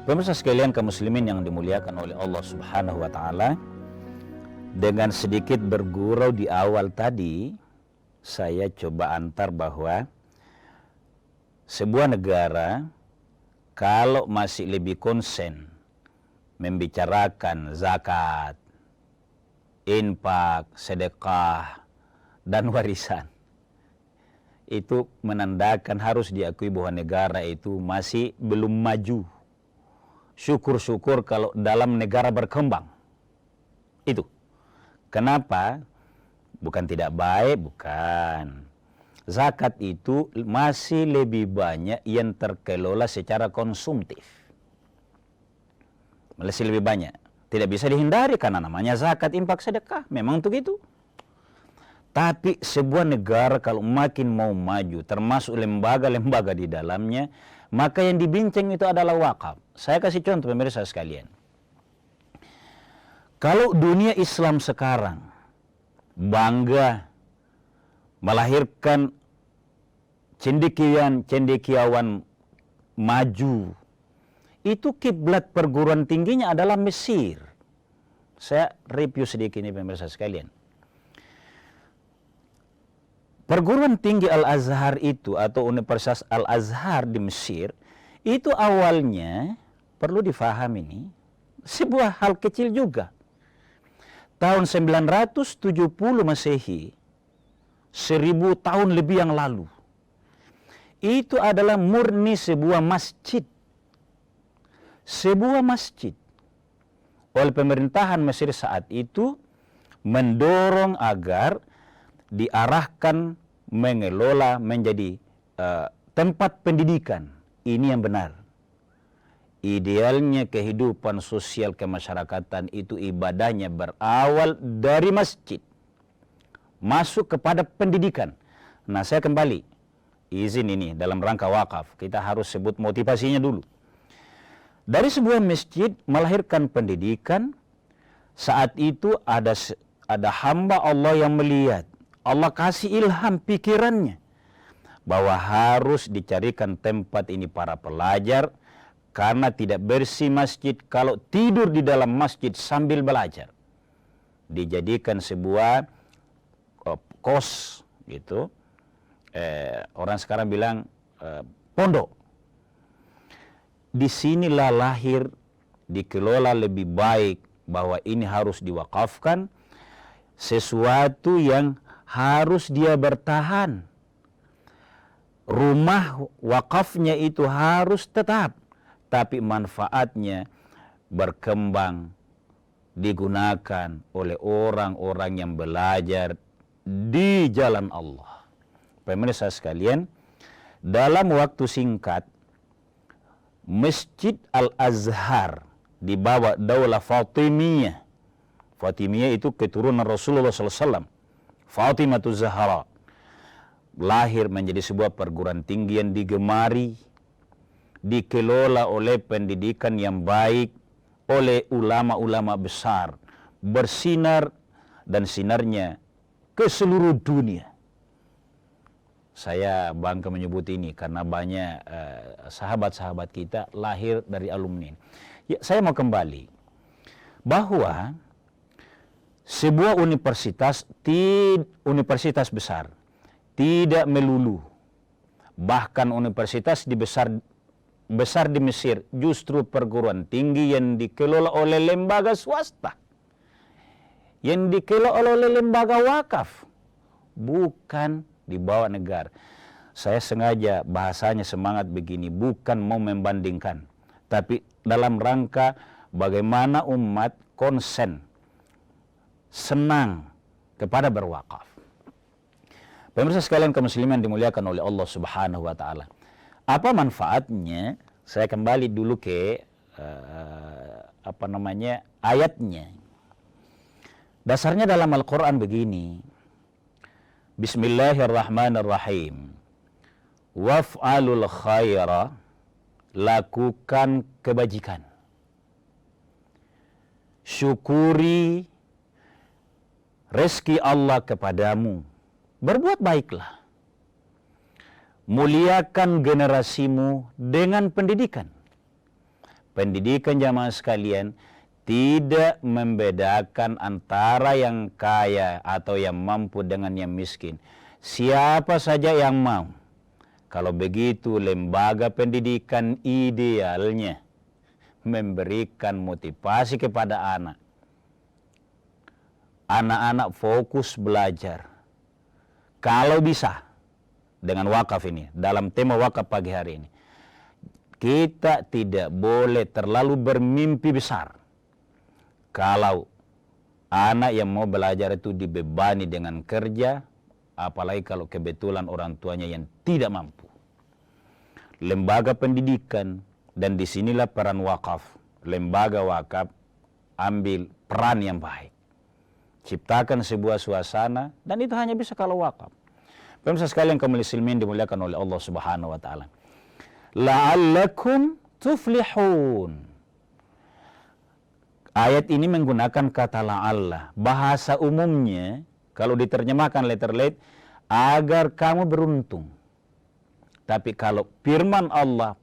Pemirsa sekalian kaum muslimin yang dimuliakan oleh Allah Subhanahu wa taala, dengan sedikit bergurau di awal tadi, saya coba antar bahwa sebuah negara kalau masih lebih konsen membicarakan zakat, infak, sedekah, dan warisan, itu menandakan harus diakui bahwa negara itu masih belum maju. Syukur-syukur kalau dalam negara berkembang. Itu. Kenapa? Bukan tidak baik, bukan. Zakat itu masih lebih banyak yang terkelola secara konsumtif. Masih lebih banyak. Tidak bisa dihindari karena namanya zakat, infak, sedekah. Memang untuk itu. Tapi sebuah negara kalau makin mau maju, termasuk lembaga-lembaga di dalamnya, maka yang dibincang itu adalah wakaf. Saya kasih contoh pemirsa sekalian. Kalau dunia Islam sekarang bangga melahirkan cendekiawan maju, itu kiblat perguruan tingginya adalah Mesir. Saya review sedikit ini pemirsa sekalian. Perguruan tinggi Al-Azhar itu atau Universitas Al-Azhar di Mesir itu awalnya perlu difahami ini sebuah hal kecil juga. Tahun 970 Masehi, 1000 tahun lebih yang lalu, itu adalah murni sebuah masjid. Sebuah masjid oleh pemerintahan Mesir saat itu mendorong agar diarahkan mengelola menjadi tempat pendidikan. Ini yang benar. Idealnya kehidupan sosial kemasyarakatan itu ibadahnya berawal dari masjid, masuk kepada pendidikan. Nah, saya kembali izin ini dalam rangka wakaf, kita harus sebut motivasinya dulu. Dari sebuah masjid melahirkan pendidikan. Saat itu ada hamba Allah yang melihat, Allah kasih ilham pikirannya bahwa harus dicarikan tempat ini para pelajar, karena tidak bersih masjid kalau tidur di dalam masjid sambil belajar. Dijadikan sebuah kos gitu. Orang sekarang bilang pondok. Disinilah lahir, dikelola lebih baik bahwa ini harus diwakafkan, sesuatu yang harus dia bertahan. Rumah wakafnya itu harus tetap, tapi manfaatnya berkembang, digunakan oleh orang-orang yang belajar di jalan Allah. Pemirsa sekalian, dalam waktu singkat, Masjid Al-Azhar di bawah Daulah Fatimiyah. Fatimiyah itu keturunan Rasulullah SAW. Fatimahuz Zahra. Lahir menjadi sebuah perguruan tinggi yang digemari, dikelola oleh pendidikan yang baik, oleh ulama-ulama besar, bersinar dan sinarnya ke seluruh dunia. Saya bangga menyebut ini karena banyak sahabat-sahabat kita lahir dari alumni. Ya, saya mau kembali bahwa sebuah universitas besar tidak melulu, bahkan universitas besar di Mesir justru perguruan tinggi yang dikelola oleh lembaga swasta, yang dikelola oleh lembaga wakaf, bukan di bawah negara. Saya sengaja bahasanya semangat begini, bukan mau membandingkan, tapi dalam rangka bagaimana umat konsen, senang kepada berwakaf. Pemirsa sekalian kaum muslimin dimuliakan oleh Allah Subhanahu wa taala. Apa manfaatnya? Saya kembali dulu ke ayatnya. Dasarnya dalam Al-Qur'an begini. Bismillahirrahmanirrahim. Waf'alul khaira, lakukan kebajikan. Syukuri rezeki Allah kepadamu. Berbuat baiklah. Muliakan generasimu dengan pendidikan. Pendidikan jamaah sekalian tidak membedakan antara yang kaya atau yang mampu dengan yang miskin. Siapa saja yang mau. Kalau begitu lembaga pendidikan idealnya memberikan motivasi kepada anak. Anak-anak fokus belajar. Kalau bisa, dengan wakaf ini, dalam tema wakaf pagi hari ini, kita tidak boleh terlalu bermimpi besar. Kalau anak yang mau belajar itu dibebani dengan kerja, apalagi kalau kebetulan orang tuanya yang tidak mampu. Lembaga pendidikan, dan disinilah peran wakaf. Lembaga wakaf ambil peran yang baik. Ciptakan sebuah suasana, dan itu hanya bisa kalau wakaf. Pemirsa sekalian kaum muslimin dimuliakan oleh Allah Subhanahu wa taala. La'allakum tuflihun. Ayat ini menggunakan kata la'alla. Bahasa umumnya kalau diterjemahkan letter-letter, agar kamu beruntung. Tapi kalau firman Allah,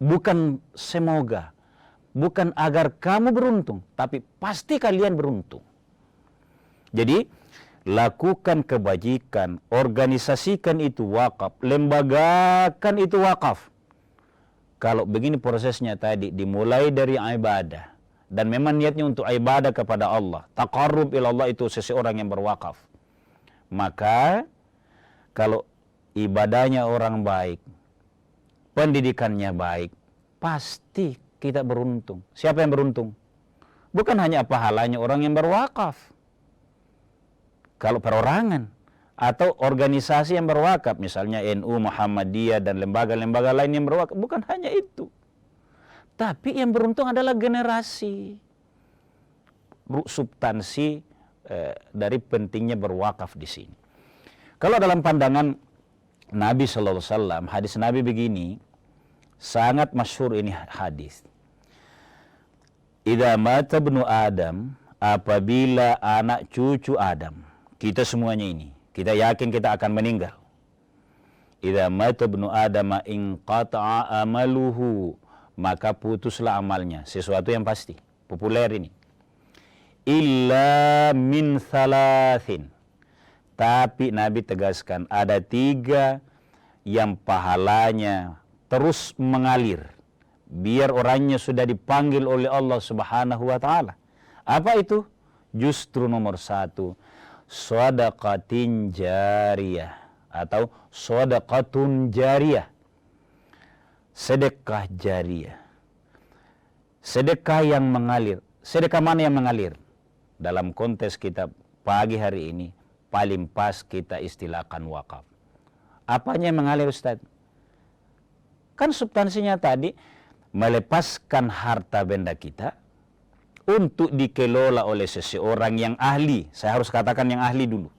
bukan semoga, bukan agar kamu beruntung, tapi pasti kalian beruntung. Jadi, lakukan kebajikan, organisasikan itu wakaf, lembagakan itu wakaf. Kalau begini prosesnya tadi, dimulai dari ibadah, dan memang niatnya untuk ibadah kepada Allah, taqarrub ila Allah, itu seseorang yang berwakaf. Maka, kalau ibadahnya orang baik, pendidikannya baik, pasti kita beruntung. Siapa yang beruntung? Bukan hanya pahalanya orang yang berwakaf. Kalau perorangan atau organisasi yang berwakaf, misalnya NU, Muhammadiyah, dan lembaga-lembaga lain yang berwakaf, bukan hanya itu. Tapi yang beruntung adalah generasi. Substansi dari pentingnya berwakaf di sini. Kalau dalam pandangan Nabi Sallallahu Alaihi Wasallam, hadis Nabi begini, sangat masyhur ini hadis. Idza mata ibnu Adam, apabila anak cucu Adam, kita semuanya ini, kita yakin kita akan meninggal. Idza mata ibnu Adam in qata'a amaluhu, maka putuslah amalnya, sesuatu yang pasti, populer ini. Illa min thalathin. Tapi Nabi tegaskan ada 3 yang pahalanya terus mengalir, biar orangnya sudah dipanggil oleh Allah Subhanahu wa taala. Apa itu? Justru nomor 1, shadaqatin jariyah atau shadaqatun jariyah. Sedekah jariyah. Sedekah yang mengalir. Sedekah mana yang mengalir? Dalam konteks kita pagi hari ini, paling pas kita istilahkan wakaf. Apanya yang mengalir, Ustaz? Kan substansinya tadi, melepaskan harta benda kita untuk dikelola oleh seseorang yang ahli. Saya harus katakan yang ahli dulu.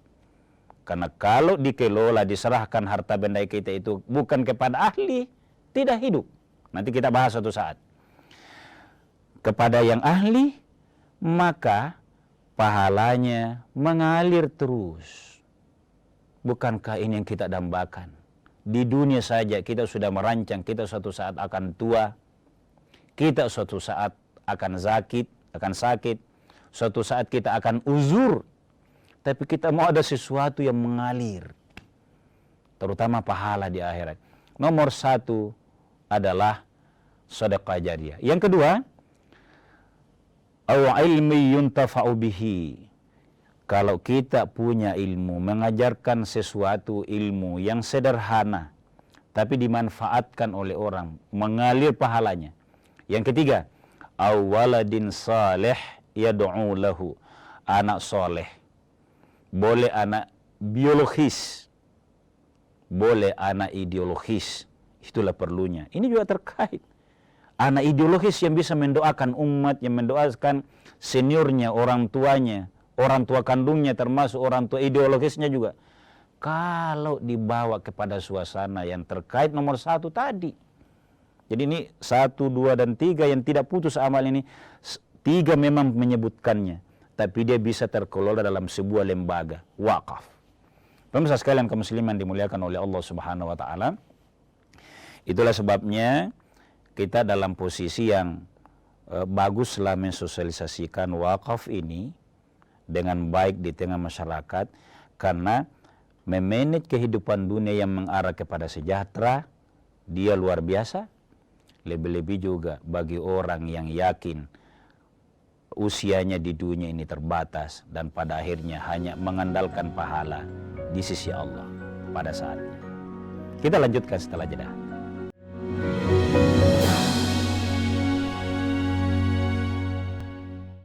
Karena kalau dikelola, diserahkan harta benda kita itu bukan kepada ahli, tidak hidup. Nanti kita bahas suatu saat. Kepada yang ahli, maka pahalanya mengalir terus. Bukankah ini yang kita dambakan? Di dunia saja kita sudah merancang, kita suatu saat akan tua, kita suatu saat akan sakit, suatu saat kita akan uzur. Tapi kita mau ada sesuatu yang mengalir, terutama pahala di akhirat. Nomor 1 adalah sedekah jariyah. Yang kedua, au ilmi yuntafa'u bihi. Kalau kita punya ilmu, mengajarkan sesuatu ilmu yang sederhana, tapi dimanfaatkan oleh orang, mengalir pahalanya. Yang ketiga, awaladin saleh yad'u lahu. Anak soleh. Boleh anak biologis, boleh anak ideologis. Itulah perlunya. Ini juga terkait. Anak ideologis yang bisa mendoakan umat, yang mendoakan seniornya, orang tuanya, orang tua kandungnya, termasuk orang tua ideologisnya juga. Kalau dibawa kepada suasana yang terkait nomor 1 tadi. Jadi ini 1, 2, dan 3 yang tidak putus amal ini. 3 memang menyebutkannya, tapi dia bisa terkelola dalam sebuah lembaga wakaf. Pemirsa sekalian kaum muslimin dimuliakan oleh Allah Subhanahu wa taala. Itulah sebabnya kita dalam posisi yang baguslah mensosialisasikan wakaf ini dengan baik di tengah masyarakat, karena memanage kehidupan dunia yang mengarah kepada sejahtera, dia luar biasa. Lebih-lebih juga bagi orang yang yakin usianya di dunia ini terbatas dan pada akhirnya hanya mengandalkan pahala di sisi Allah pada saatnya. Kita lanjutkan setelah jeda.